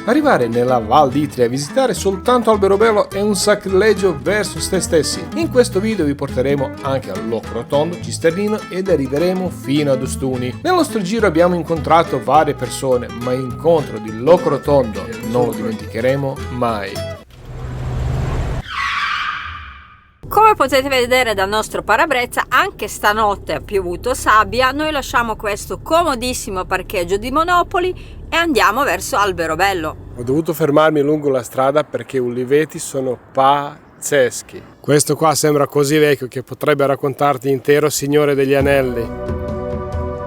Arrivare nella Val d'Itria e visitare soltanto Alberobello è un sacrilegio verso se stessi. In questo video vi porteremo anche al Loco Rotondo, Cisternino ed arriveremo fino ad Ostuni. Nel nostro giro abbiamo incontrato varie persone, ma l'incontro di Loco Rotondo non lo dimenticheremo mai. Come potete vedere dal nostro parabrezza, anche stanotte ha piovuto sabbia. Noi lasciamo questo comodissimo parcheggio di Monopoli e andiamo verso Alberobello. Ho dovuto fermarmi lungo la strada perché gli uliveti sono pazzeschi. Questo qua sembra così vecchio che potrebbe raccontarti intero Signore degli Anelli.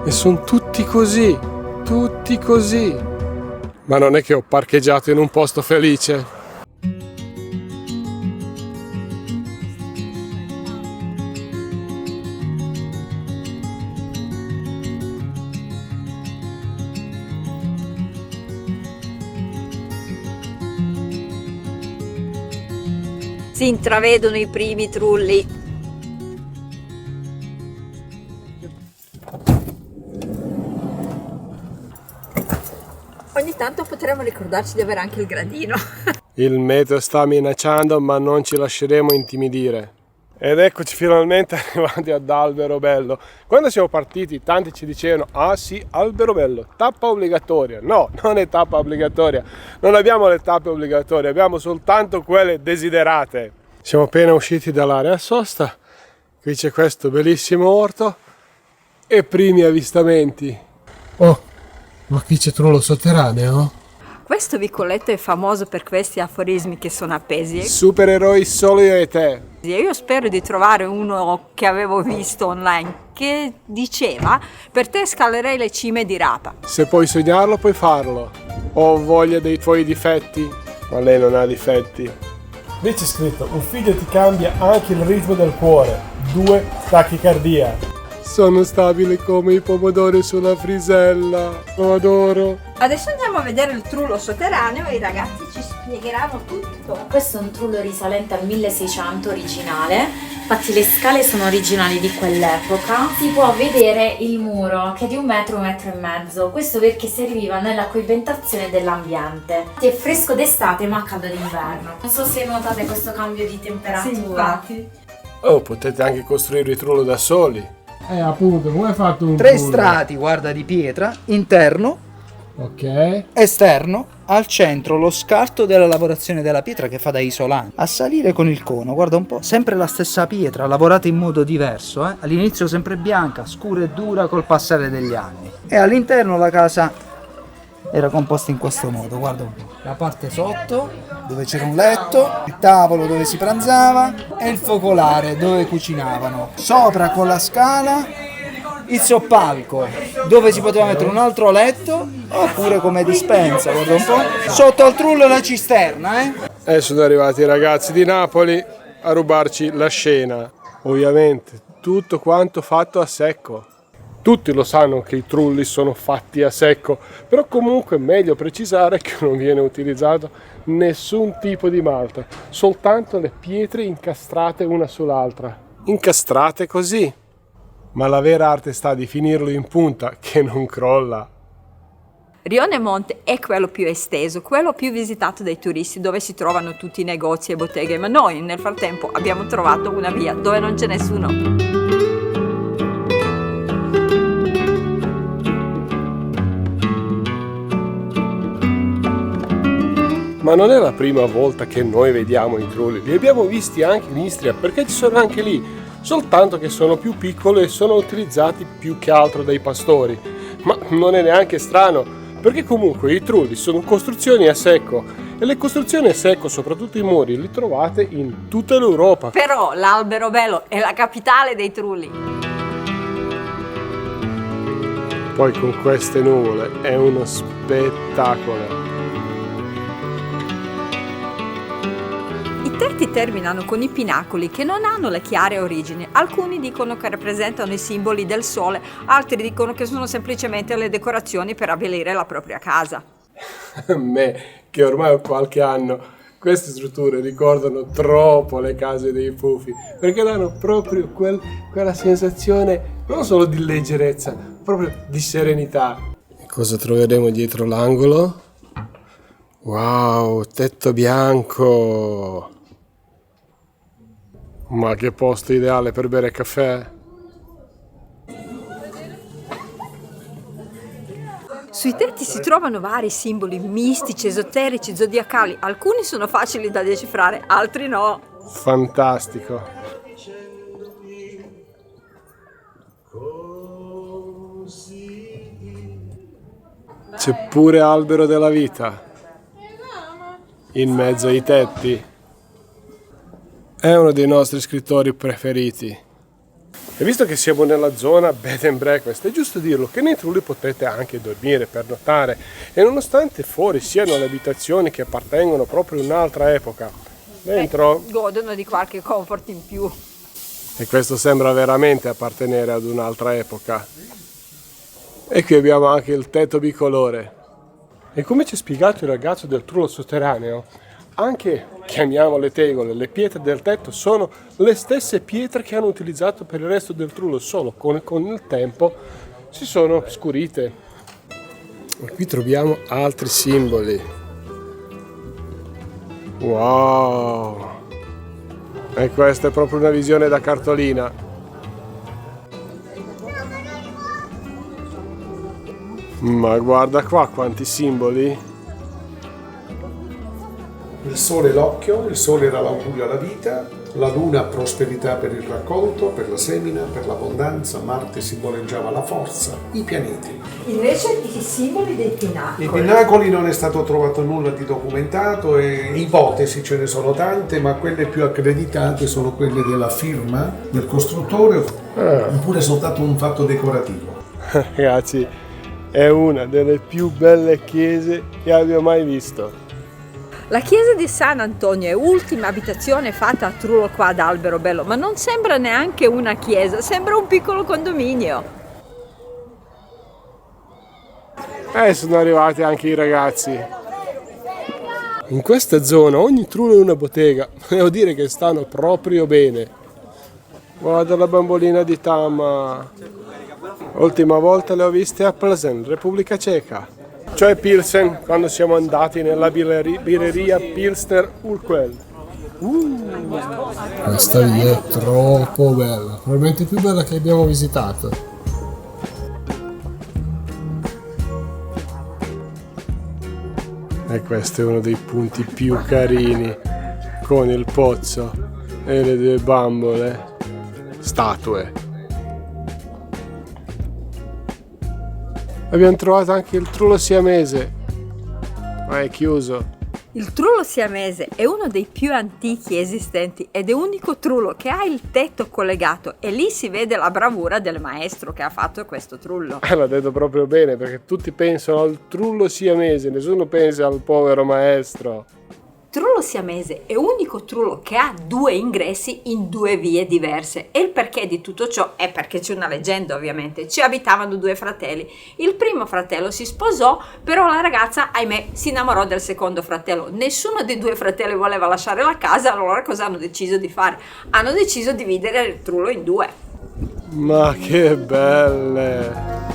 E sono tutti così, tutti così. Ma non è che ho parcheggiato in un posto felice. Si intravedono i primi trulli. Ogni tanto potremmo ricordarci di avere anche il gradino. Il meteo sta minacciando, ma non ci lasceremo intimidire. Ed eccoci finalmente arrivati ad Alberobello. Quando siamo partiti tanti ci dicevano: ah sì, Alberobello, tappa obbligatoria. No, non è tappa obbligatoria. Non abbiamo le tappe obbligatorie, abbiamo soltanto quelle desiderate. Siamo appena usciti dall'area sosta. Qui c'è questo bellissimo orto e primi avvistamenti. Oh, ma qui c'è trullo sotterraneo? Questo vicoletto è famoso per questi aforismi che sono appesi. Supereroi solo io e te. Io spero di trovare uno che avevo visto online che diceva: per te scalerei le cime di rapa. Se puoi sognarlo puoi farlo. Ho voglia dei tuoi difetti. Ma lei non ha difetti. Lì c'è scritto: un figlio ti cambia anche il ritmo del cuore. 2 tachicardia. Sono stabile come i pomodori sulla frisella. Lo adoro. Adesso andiamo a vedere il trullo sotterraneo e i ragazzi ci spiegheranno tutto. Questo è un trullo risalente al 1600 originale, infatti le scale sono originali di quell'epoca. Si può vedere il muro che è di 1 metro, 1 metro e mezzo, questo perché serviva nella coibentazione dell'ambiente. È fresco d'estate ma caldo d'inverno. Non so se notate questo cambio di temperatura. Sì, infatti. Oh, potete anche costruire il trullo da soli. Appunto, come hai fatto un 3 trullo? strati, guarda, di pietra, interno, Ok. esterno, al centro lo scarto della lavorazione della pietra che fa da isolante. A salire con il cono, guarda un po', sempre la stessa pietra, lavorata in modo diverso, all'inizio sempre bianca, scura e dura col passare degli anni. E all'interno la casa era composta in questo modo, guarda un po'. La parte sotto, dove c'era un letto, il tavolo dove si pranzava e il focolare dove cucinavano. Sopra con la scala il soppalco dove si poteva mettere un altro letto oppure come dispensa, guarda un po'. Sotto al trullo la cisterna, E sono arrivati i ragazzi di Napoli a rubarci la scena. Ovviamente tutto quanto fatto a secco. Tutti lo sanno che i trulli sono fatti a secco, però comunque è meglio precisare che non viene utilizzato nessun tipo di malta, soltanto le pietre incastrate una sull'altra. Incastrate così. Ma la vera arte sta di finirlo in punta che non crolla. Rione Monte è quello più esteso, quello più visitato dai turisti, dove si trovano tutti i negozi e botteghe, ma noi nel frattempo abbiamo trovato una via dove non c'è nessuno. Ma non è la prima volta che noi vediamo i trulli, li abbiamo visti anche in Istria, perché ci sono anche lì, soltanto che sono più piccoli e sono utilizzati più che altro dai pastori. Ma non è neanche strano, perché comunque i trulli sono costruzioni a secco e le costruzioni a secco, soprattutto i muri, li trovate in tutta l'Europa. Però l'Alberobello è la capitale dei trulli. Poi con queste nuvole è uno spettacolo. I tetti terminano con i pinacoli che non hanno le chiare origini. Alcuni dicono che rappresentano i simboli del sole, altri dicono che sono semplicemente le decorazioni per abbellire la propria casa. A me, che ormai ho qualche anno, queste strutture ricordano troppo le case dei Pufi, perché danno proprio quella sensazione non solo di leggerezza, proprio di serenità. E cosa troveremo dietro l'angolo? Wow, tetto bianco! Ma che posto ideale per bere caffè! Sui tetti si trovano vari simboli mistici, esoterici, zodiacali. Alcuni sono facili da decifrare, altri no. Fantastico! C'è pure albero della vita in mezzo ai tetti. È uno dei nostri scrittori preferiti. E visto che siamo nella zona bed and breakfast, è giusto dirlo che nei trulli potete anche dormire, pernotare, e nonostante fuori siano le abitazioni che appartengono proprio a un'altra epoca, dentro, Godono di qualche comfort in più. e questo sembra veramente appartenere ad un'altra epoca. E qui abbiamo anche il tetto bicolore. E come ci ha spiegato il ragazzo del trullo sotterraneo, anche, chiamiamole tegole, le pietre del tetto sono le stesse pietre che hanno utilizzato per il resto del trullo, solo con il tempo si sono scurite. E qui troviamo altri simboli. Wow! E questa è proprio una visione da cartolina. Ma guarda qua quanti simboli! Il sole l'occhio, il sole era l'augurio alla vita, la luna prosperità per il raccolto, per la semina, per l'abbondanza, Marte simboleggiava la forza, i pianeti. Invece i simboli dei pinacoli. I pinnacoli non è stato trovato nulla di documentato e ipotesi ce ne sono tante, ma quelle più accreditate sono quelle della firma del costruttore oppure soltanto un fatto decorativo. Ragazzi, è una delle più belle chiese che abbia mai visto. La chiesa di San Antonio è ultima abitazione fatta a Trullo qua ad Alberobello, ma non sembra neanche una chiesa, sembra un piccolo condominio. Sono arrivati anche i ragazzi. In questa zona ogni trullo è una bottega, devo dire che stanno proprio bene. Guarda la bambolina di Tama. L'ultima volta le ho viste a Plzeň, Repubblica Ceca. Cioè Pilsen, quando siamo andati nella birreria Pilsner Urquell. Questa lì è troppo bella, probabilmente più bella che abbiamo visitato. E questo è uno dei punti più carini, con il pozzo e le due bambole, statue. Abbiamo trovato anche il trullo siamese, ma è chiuso. Il trullo siamese è uno dei più antichi esistenti ed è unico trullo che ha il tetto collegato e lì si vede la bravura del maestro che ha fatto questo trullo. L'ha detto proprio bene, perché tutti pensano al trullo siamese, nessuno pensa al povero maestro. Trullo siamese è unico trullo che ha due ingressi in due vie diverse e il perché di tutto ciò è perché c'è una leggenda ovviamente. Ci abitavano due fratelli, il primo fratello si sposò, però la ragazza ahimè si innamorò del secondo fratello. Nessuno dei due fratelli voleva lasciare la casa, allora cosa hanno deciso di fare? Hanno deciso di dividere il trullo in due. Ma che belle!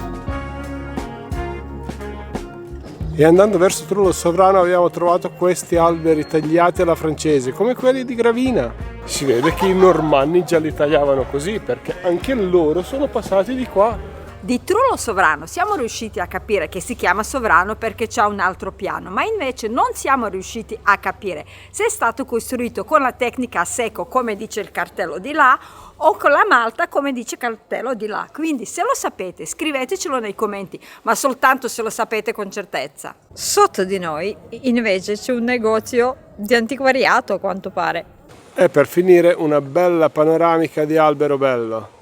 E andando verso Trullo Sovrano abbiamo trovato questi alberi tagliati alla francese, come quelli di Gravina. Si vede che i normanni già li tagliavano così, perché anche loro sono passati di qua. Di Trullo Sovrano siamo riusciti a capire che si chiama Sovrano perché c'ha un altro piano, ma invece non siamo riusciti a capire se è stato costruito con la tecnica a secco come dice il cartello di là o con la malta come dice il cartello di là. Quindi se lo sapete scrivetecelo nei commenti, ma soltanto se lo sapete con certezza. Sotto di noi invece c'è un negozio di antiquariato a quanto pare. E per finire una bella panoramica di Alberobello.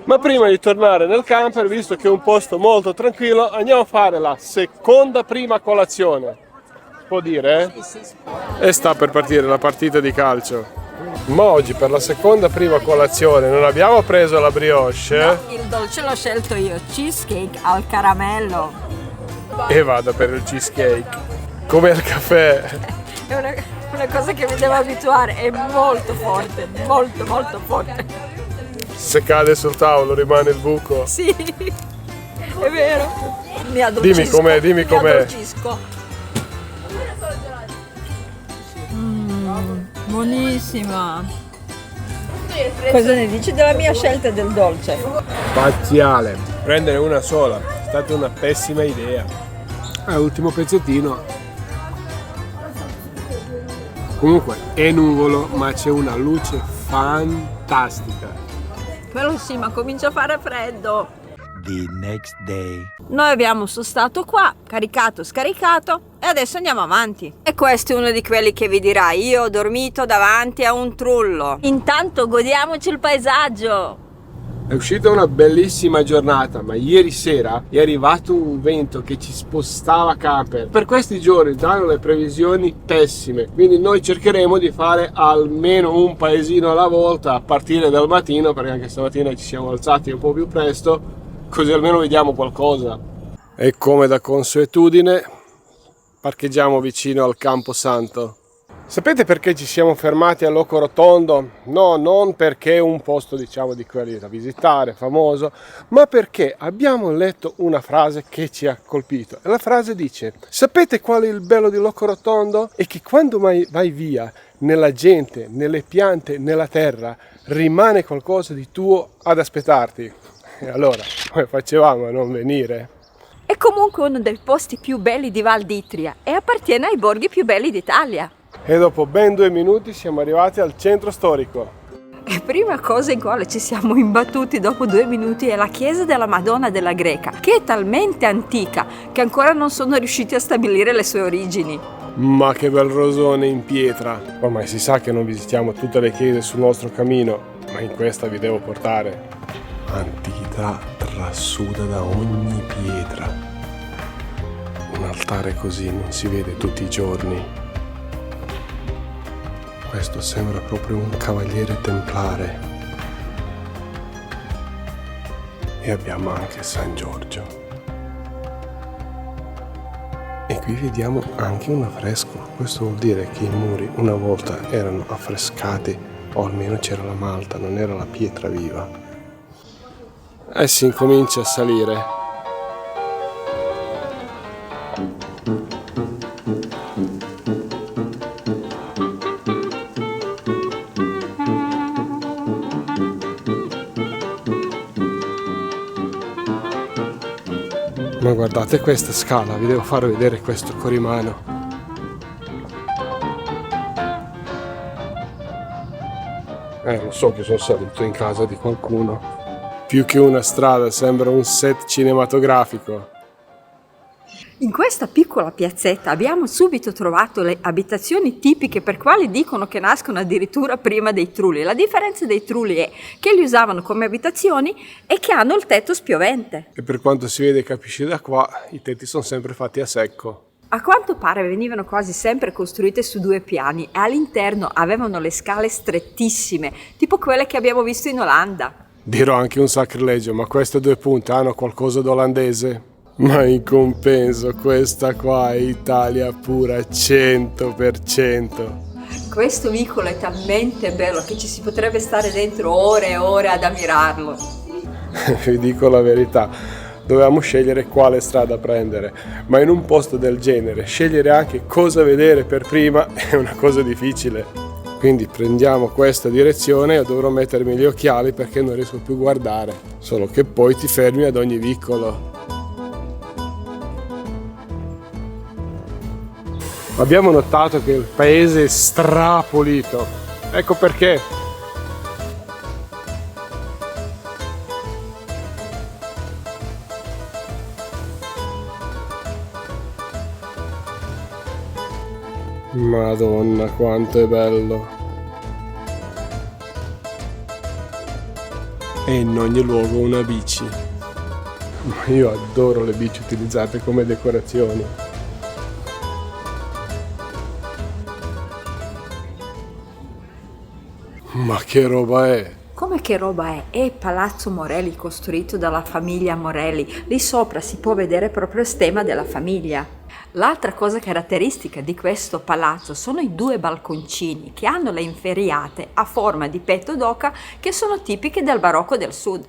Ma prima di tornare nel camper, visto che è un posto molto tranquillo, andiamo a fare la seconda prima colazione. Può dire, eh? E sta per partire la partita di calcio. Ma oggi per la seconda prima colazione non abbiamo preso la brioche, No, il dolce l'ho scelto io, cheesecake al caramello. e vado per il cheesecake. Come il caffè. È una cosa che mi devo abituare, è molto forte, molto molto forte. Se cade sul tavolo rimane il buco. Sì, è vero. Mi addolcisco. Dimmi com'è, dimmi com'è. Mi addolcisco. Buonissima. Cosa ne dici della mia scelta del dolce? Spaziale. Prendere una sola è stata una pessima idea. Ultimo pezzettino. Comunque è nuvolo, ma c'è una luce fantastica. Quello sì, ma comincia a fare freddo. The next day. Noi abbiamo sostato qua, caricato, scaricato e adesso andiamo avanti. E questo è uno di quelli che vi dirà: io ho dormito davanti a un trullo. Intanto godiamoci il paesaggio. È uscita una bellissima giornata, ma ieri sera è arrivato un vento che ci spostava camper. Per questi giorni danno le previsioni pessime, quindi noi cercheremo di fare almeno un paesino alla volta a partire dal mattino, perché anche stamattina ci siamo alzati un po' più presto, così almeno vediamo qualcosa. E come da consuetudine parcheggiamo vicino al Camposanto. Sapete perché ci siamo fermati a Locorotondo? No, non perché è un posto, diciamo, di quelli da visitare, famoso, ma perché abbiamo letto una frase che ci ha colpito. E la frase dice: sapete qual è il bello di Locorotondo? È che quando vai via, nella gente, nelle piante, nella terra, rimane qualcosa di tuo ad aspettarti. E allora, come facevamo a non venire? È comunque uno dei posti più belli di Val d'Itria e appartiene ai borghi più belli d'Italia. E dopo ben 2 minuti siamo arrivati al centro storico. E prima cosa in quale ci siamo imbattuti dopo 2 minuti è la chiesa della Madonna della Greca, che è talmente antica che ancora non sono riusciti a stabilire le sue origini. Ma che bel rosone in pietra! Ormai si sa che non visitiamo tutte le chiese sul nostro cammino, ma in questa vi devo portare. Antichità trasuda da ogni pietra. Un altare così non si vede tutti i giorni. Questo sembra proprio un cavaliere templare. E abbiamo anche San Giorgio. E qui vediamo anche un affresco. Questo vuol dire che i muri una volta erano affrescati, o almeno c'era la malta, non era la pietra viva. E si incomincia a salire. Ma guardate questa scala, vi devo far vedere questo corrimano. Lo so che sono salito in casa di qualcuno. Più che una strada, sembra un set cinematografico. In questa piccola piazzetta abbiamo subito trovato le abitazioni tipiche, per quali dicono che nascono addirittura prima dei trulli. La differenza dei trulli è che li usavano come abitazioni e che hanno il tetto spiovente. E per quanto si vede e capisci da qua, i tetti sono sempre fatti a secco. A quanto pare venivano quasi sempre costruite su 2 piani e all'interno avevano le scale strettissime, tipo quelle che abbiamo visto in Olanda. Dirò anche un sacrilegio, ma queste 2 punte hanno qualcosa d'olandese? Ma in compenso questa qua è Italia pura 100%. Questo vicolo è talmente bello che ci si potrebbe stare dentro ore e ore ad ammirarlo. Vi dico la verità, dovevamo scegliere quale strada prendere, ma in un posto del genere scegliere anche cosa vedere per prima è una cosa difficile. Quindi prendiamo questa direzione e dovrò mettermi gli occhiali perché non riesco più a guardare, solo che poi ti fermi ad ogni vicolo. Abbiamo notato che il paese è strapulito, ecco perché. Madonna, quanto è bello. E in ogni luogo una bici. Ma io adoro le bici utilizzate come decorazioni. Ma che roba è? Come che roba è? È Palazzo Morelli, costruito dalla famiglia Morelli. Lì sopra si può vedere proprio il stemma della famiglia. L'altra cosa caratteristica di questo palazzo sono i 2 balconcini che hanno le inferriate a forma di petto d'oca che sono tipiche del barocco del sud.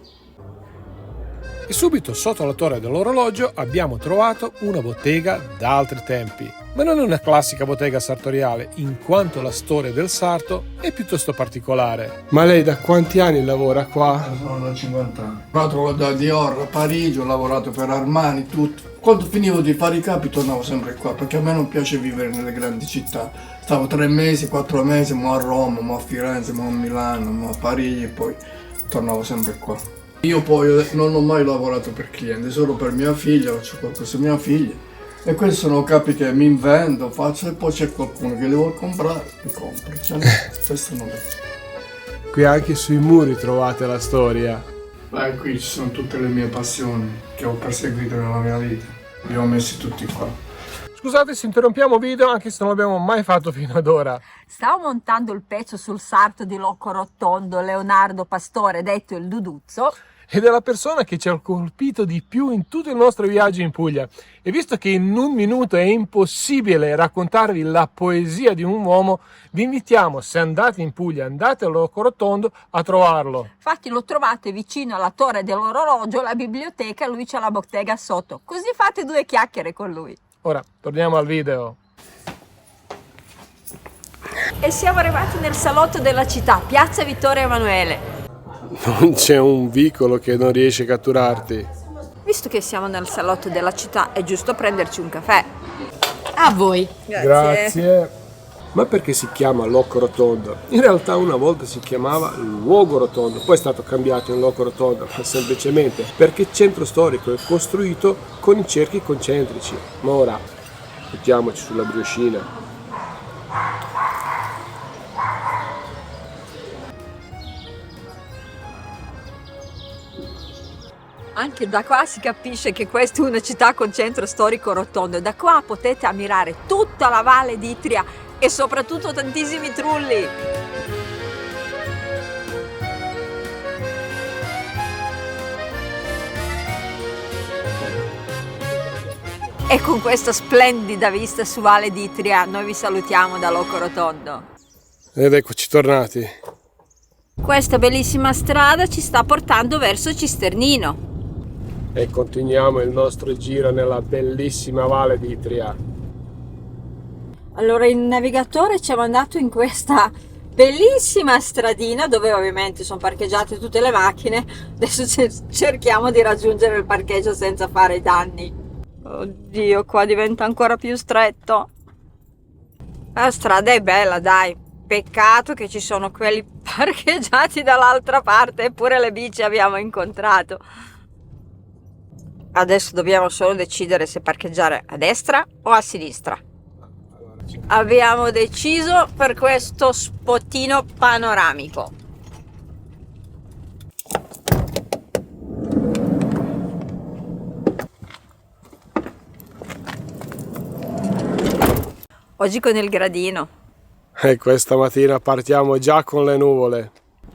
E subito sotto la torre dell'orologio abbiamo trovato una bottega d'altri tempi. Ma non è una classica bottega sartoriale, in quanto la storia del sarto è piuttosto particolare. Ma lei da quanti anni lavora qua? Sono da 50 anni. Ho lavorato da Dior a Parigi, ho lavorato per Armani, tutto. Quando finivo di fare i capi tornavo sempre qua, perché a me non piace vivere nelle grandi città. Stavo 3 mesi, 4 mesi, mo a Roma, mo a Firenze, mo a Milano, mo a Parigi, e poi tornavo sempre qua. Io poi non ho mai lavorato per clienti, solo per mia figlia, faccio qualcosa per mia figlia. E questi sono capi che mi invento, faccio, e poi c'è qualcuno che li vuole comprare, li compro. Cioè, questo non è. Qui anche sui muri trovate la storia. Beh, qui ci sono tutte le mie passioni che ho perseguito nella mia vita. Li ho messi tutti qua. Scusate se interrompiamo video, anche se non l'abbiamo mai fatto fino ad ora. Stavo montando il pezzo sul sarto di Locco Rotondo, Leonardo Pastore, detto il Duduzzo. Ed è la persona che ci ha colpito di più in tutto il nostro viaggio in Puglia. E visto che in un minuto è impossibile raccontarvi la poesia di un uomo, vi invitiamo, se andate in Puglia, andate a Locco Rotondo a trovarlo. Infatti lo trovate vicino alla torre dell'orologio, la biblioteca, lui c'ha la bottega sotto. Così fate 2 chiacchiere con lui. Ora, torniamo al video. E siamo arrivati nel salotto della città, piazza Vittorio Emanuele. Non c'è un vicolo che non riesce a catturarti. Visto che siamo nel salotto della città, è giusto prenderci un caffè. A voi. Grazie. Ma perché si chiama Locco Rotondo? In realtà una volta si chiamava Luogo Rotondo, poi è stato cambiato in Locco Rotondo, ma semplicemente perché il centro storico è costruito con i cerchi concentrici. Ma ora, mettiamoci sulla brioscina. Anche da qua si capisce che questa è una città con centro storico rotondo. Da qua potete ammirare tutta la Valle d'Itria e soprattutto tantissimi trulli. E con questa splendida vista su Valle d'Itria noi vi salutiamo da Locco Rotondo. Ed eccoci tornati. Questa bellissima strada ci sta portando verso Cisternino. E continuiamo il nostro giro nella bellissima Valle d'Itria. Allora il navigatore ci ha mandato in questa bellissima stradina dove ovviamente sono parcheggiate tutte le macchine. Adesso cerchiamo di raggiungere il parcheggio senza fare danni. Oddio, qua diventa ancora più stretto. La strada è bella, dai. Peccato che ci sono quelli parcheggiati dall'altra parte, eppure le bici abbiamo incontrato. Adesso dobbiamo solo decidere se parcheggiare a destra o a sinistra. Abbiamo deciso per questo spottino panoramico. Oggi con il gradino. E questa mattina partiamo già con le nuvole.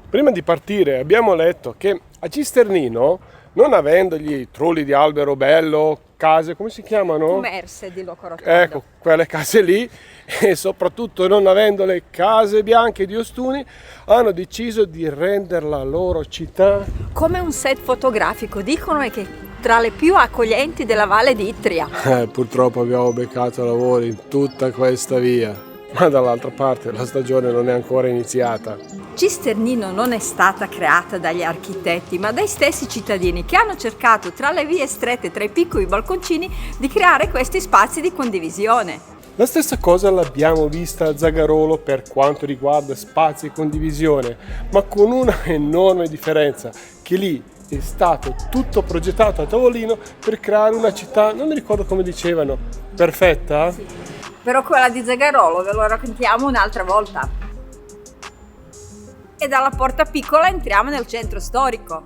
Prima di partire abbiamo letto che a Cisternino, non avendogli trulli di Alberobello, case, come si chiamano? Commerse di Locco Rotondo. Ecco, quelle case lì, e soprattutto non avendo le case bianche di Ostuni, hanno deciso di rendere la loro città come un set fotografico, dicono è che tra le più accoglienti della Valle d'Itria. Purtroppo abbiamo beccato lavori in tutta questa via. Ma dall'altra parte la stagione non è ancora iniziata. Cisternino non è stata creata dagli architetti, ma dai stessi cittadini che hanno cercato tra le vie strette, tra i piccoli balconcini, di creare questi spazi di condivisione. La stessa cosa l'abbiamo vista a Zagarolo per quanto riguarda spazi e condivisione, ma con una enorme differenza, che lì è stato tutto progettato a tavolino per creare una città, non mi ricordo come dicevano, perfetta? Sì. Però quella di Zagarolo ve lo raccontiamo un'altra volta. E dalla porta piccola entriamo nel centro storico.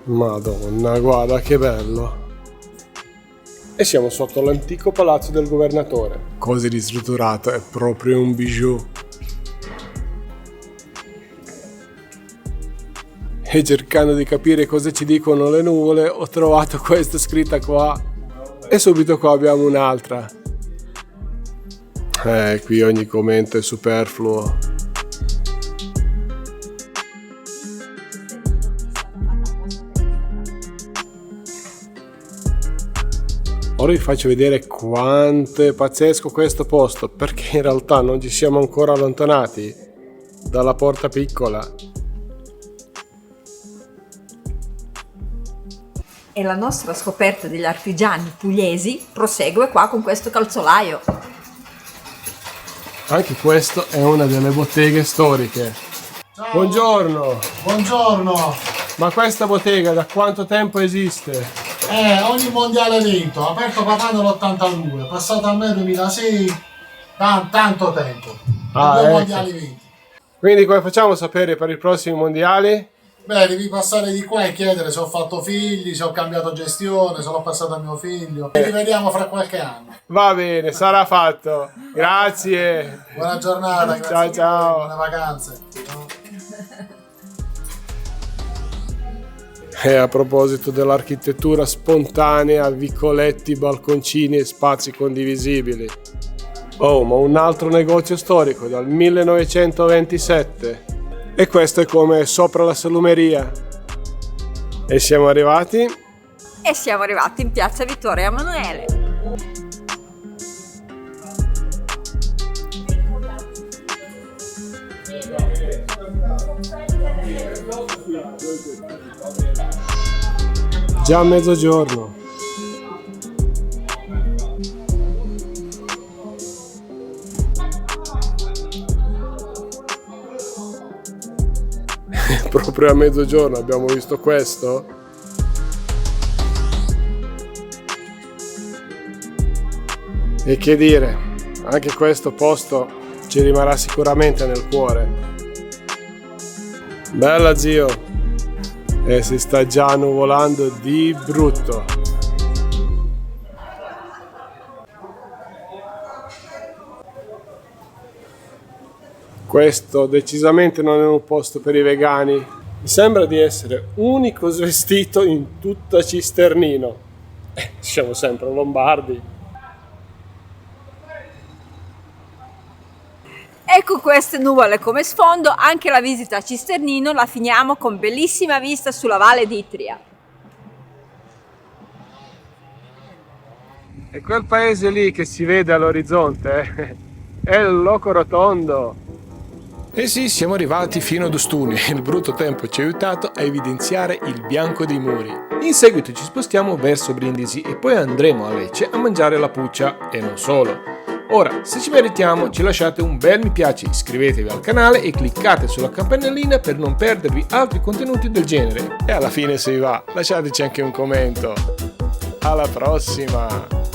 Madonna, guarda che bello! E siamo sotto l'antico palazzo del governatore. Così ristrutturato, è proprio un bijou. E cercando di capire cosa ci dicono le nuvole, ho trovato questa scritta qua. E subito qua abbiamo un'altra. Qui ogni commento è superfluo. Ora vi faccio vedere quanto è pazzesco questo posto, perché in realtà non ci siamo ancora allontanati dalla porta piccola. E la nostra scoperta degli artigiani pugliesi prosegue qua con questo calzolaio. Anche questo è una delle botteghe storiche. Ciao. Buongiorno! Buongiorno. Ma questa bottega da quanto tempo esiste? Ogni mondiale vinto, aperto papà nell'82, passato a me 2006, tanto tempo. Ah, Due ecco. mondiali vinti. Quindi come facciamo a sapere per i prossimi mondiali? Beh, devi passare di qua e chiedere se ho fatto figli, se ho cambiato gestione, se l'ho passato a mio figlio. Ci rivediamo fra qualche anno. Va bene, sarà fatto. Grazie. Buona giornata, grazie Ciao, a voi, ciao. buone vacanze. E a proposito dell'architettura spontanea, vicoletti, balconcini e spazi condivisibili. Oh, ma un altro negozio storico dal 1927. E questo è come sopra la salumeria. E siamo arrivati? E siamo arrivati in piazza Vittorio Emanuele. Già mezzogiorno. Proprio a mezzogiorno abbiamo visto questo. E che dire, anche questo posto ci rimarrà sicuramente nel cuore. Bella zio! E si sta già nuvolando di brutto. Questo decisamente non è un posto per i vegani. Mi sembra di essere unico svestito in tutta Cisternino. Siamo sempre lombardi. E con queste nuvole come sfondo, anche la visita a Cisternino la finiamo con bellissima vista sulla Valle d'Itria. E quel paese lì che si vede all'orizzonte è il Loco Rotondo. Eh sì, siamo arrivati fino ad Ostuni e il brutto tempo ci ha aiutato a evidenziare il bianco dei muri. In seguito ci spostiamo verso Brindisi e poi andremo a Lecce a mangiare la puccia e non solo. Ora, se ci meritiamo, ci lasciate un bel mi piace, iscrivetevi al canale e cliccate sulla campanellina per non perdervi altri contenuti del genere. E alla fine, se vi va, lasciateci anche un commento. Alla prossima!